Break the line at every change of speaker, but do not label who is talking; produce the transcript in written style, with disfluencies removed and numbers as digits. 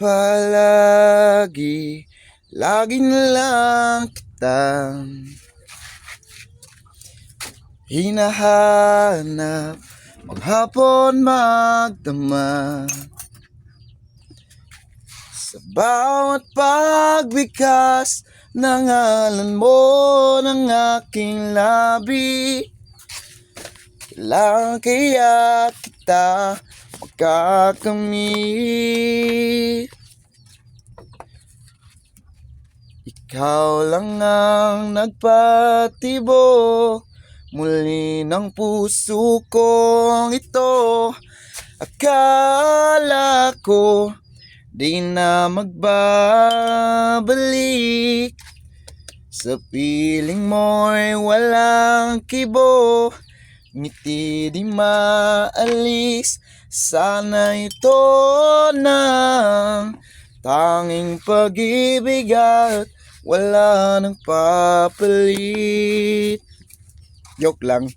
palagi, lagi na lang kitang hinahanap, maghapon magdamag. Sa bawat pagbikas ng ngalan mo ng aking labi, kailangan kaya kita magkakamit. Ikaw lang ang nagpatibo muli ng puso kong ito. Akala ko di na magbabalik, sa piling mo'y walang kibo, ngiti di maalis. Sana ito ng tanging pag-ibig at wala nang papalit. Joke lang.